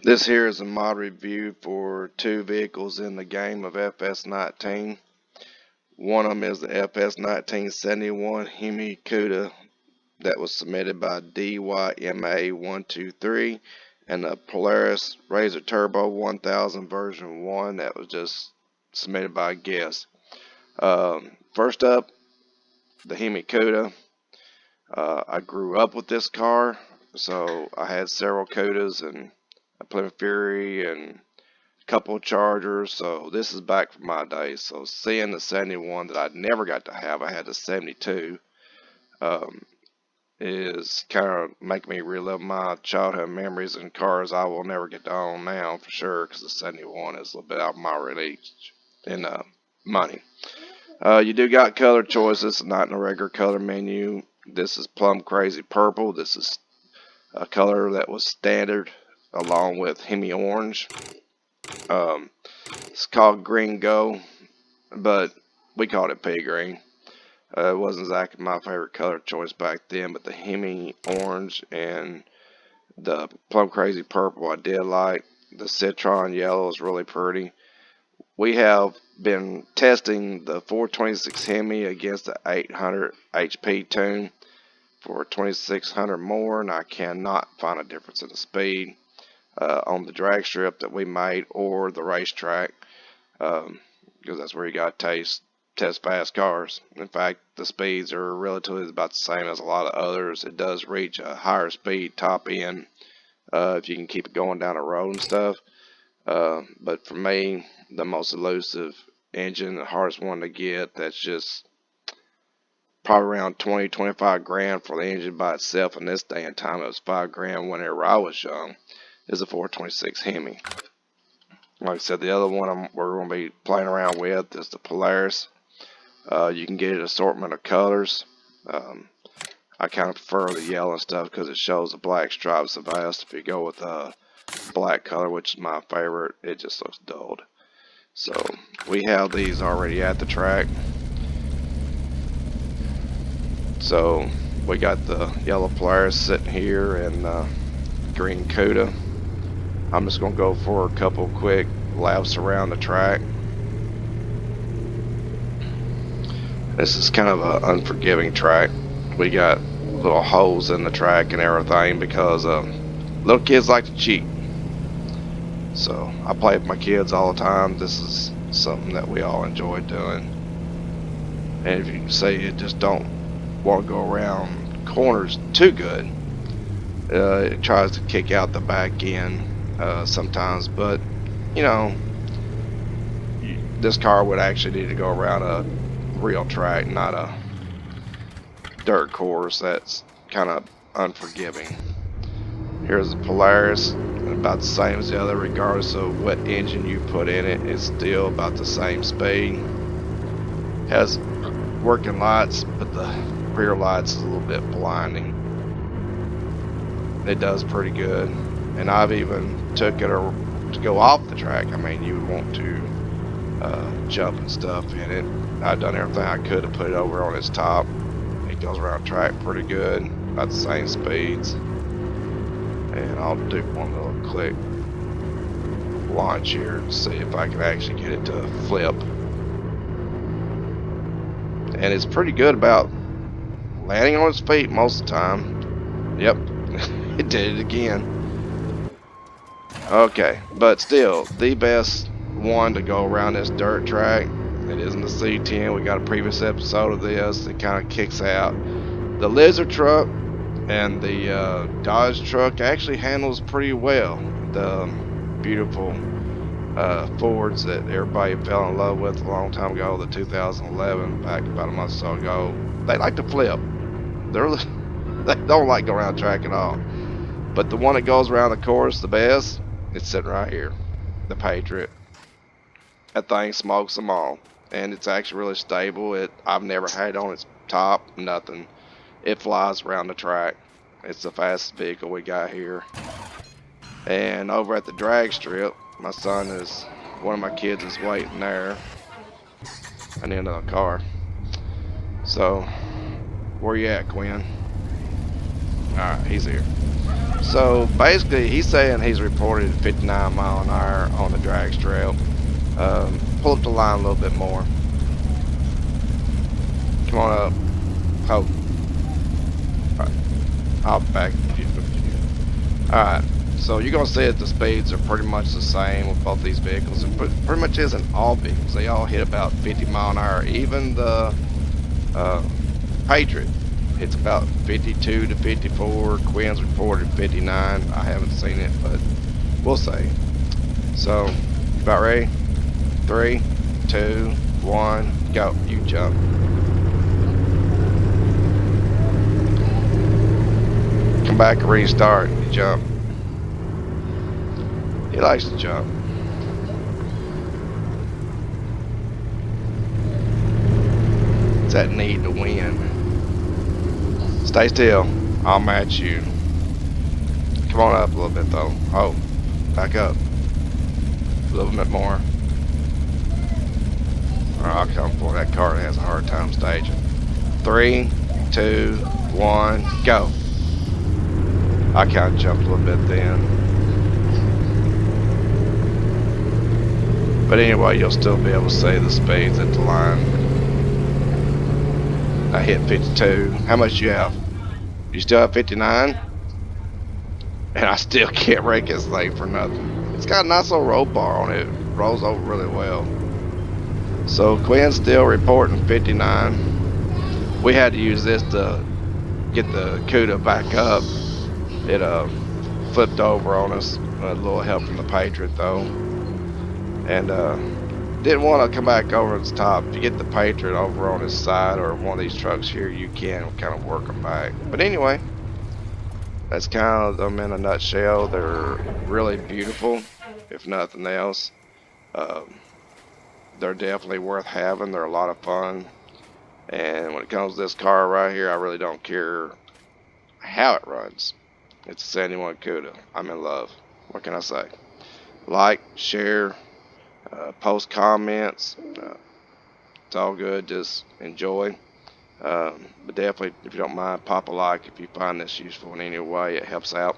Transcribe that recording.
This here is a mod review for two vehicles in the game of FS19. One of them is the FS1971 Hemi Cuda that was submitted by DYMA123, and the Polaris Razor Turbo 1000 version 1 that was just submitted by a guest. First up, the Hemi Cuda. I grew up with this car, so I had several Cudas and a Plymouth Fury and a couple of Chargers, so this is back from my days. So seeing the 71 that I never got to have, I had the 72, is kind of making me relive my childhood memories and cars I will never get to own now for sure, because the 71 is a little bit out of my reach in money. You do got color choices, not in a regular color menu. This is plum crazy purple. This is a color that was standard along with Hemi orange. It's called green go, but we called it pea green. It wasn't exactly my favorite color choice back then, but the Hemi orange and the plum crazy purple I did like. The citron yellow is really pretty. We have been testing the 426 Hemi against the 800 HP tune for 2600 more, and I cannot find a difference in the speed on the drag strip that we made or the racetrack, because that's where you got to test fast cars. In fact, the speeds are relatively about the same as a lot of others. It does reach a higher speed top end if you can keep it going down the road and stuff. But for me, the most elusive engine, the hardest one to get, that's just probably around 20-25 grand for the engine by itself. In this day and time, it was 5 grand whenever I was young, is a 426 Hemi. Like I said, the other one we're going to be playing around with is the Polaris. You can get an assortment of colors. I kind of prefer the yellow and stuff because it shows the black stripes the best. If you go with a black color, which is my favorite, it just looks dulled. So we have these already at the track. So we got the yellow Polaris sitting here and green Cuda. I'm just going to go for a couple quick laps around the track. This is kind of an unforgiving track. We got little holes in the track and everything because little kids like to cheat. So I play with my kids all the time. This is something that we all enjoy doing. And if you say you just don't want to go around corners too good, it tries to kick out the back end sometimes, but you know, this car would actually need to go around a real track, not a dirt course that's kind of unforgiving. Here's the Polaris, about the same as the other, regardless of what engine you put in it, it's still about the same speed. Has working lights, but the rear lights is a little bit blinding. It does pretty good, and I've even took it to go off the track. I mean, you would want to jump and stuff in it. I've done everything I could to put it over on its top. It goes around track pretty good, about the same speeds. And I'll do one little quick launch here and see if I can actually get it to flip. And it's pretty good about landing on its feet most of the time. Yep, it did it again. Okay, but still, the best one to go around this dirt track. It isn't the C10. We got a previous episode of this that kind of kicks out. The Lizard truck and the Dodge truck actually handles pretty well. The beautiful Fords that everybody fell in love with a long time ago, the 2011, back about a month or so ago, they like to flip. They don't like going around the track at all. But the one that goes around the course the best, it's sitting right here, the Patriot. That thing smokes them all, and it's actually really stable. I've never had it on its top, nothing. It flies around the track. It's the fastest vehicle we got here. And over at the drag strip, one of my kids is waiting there. I need another car. So, where you at, Quinn? Alright, he's here. So basically, he's saying he's reported 59 mile an hour on the drag strip. Pull up the line a little bit more. Come on up. Oh, right. I'll back you. Alright, so you're going to see that the speeds are pretty much the same with both these vehicles. It pretty much isn't all vehicles. They all hit about 50 mile an hour. Even the Patriot, it's about 52 to 54. Quinn's reported 59. I haven't seen it, but we'll see. So, you about ready? 3, 2, 1, go. You jump. Come back and restart. You jump. He likes to jump. It's that need to win. Stay still. I'll match you. Come on up a little bit though. Oh, back up. A little bit more. Alright, I'll come for that car that has a hard time staging. 3, 2, 1, go. I kind of jumped a little bit then. But anyway, you'll still be able to see the speeds at the line. I hit 52. How much do you have? You still have 59? And I still can't rake this thing for nothing. It's got a nice little roll bar on it. It rolls over really well. So Quinn's still reporting 59. We had to use this to get the Cuda back up. It flipped over on us. A little help from the Patriot though. And didn't want to come back over its top. If you get the Patriot over on his side or one of these trucks here, you can kind of work them back. But anyway, that's kind of them in a nutshell. They're really beautiful, if nothing else. They're definitely worth having. They're a lot of fun. And when it comes to this car right here, I really don't care how it runs. It's a 71 Cuda. I'm in love. What can I say? Like, share, post comments. It's all good. Just enjoy. But definitely, if you don't mind, pop a like if you find this useful in any way. It helps out.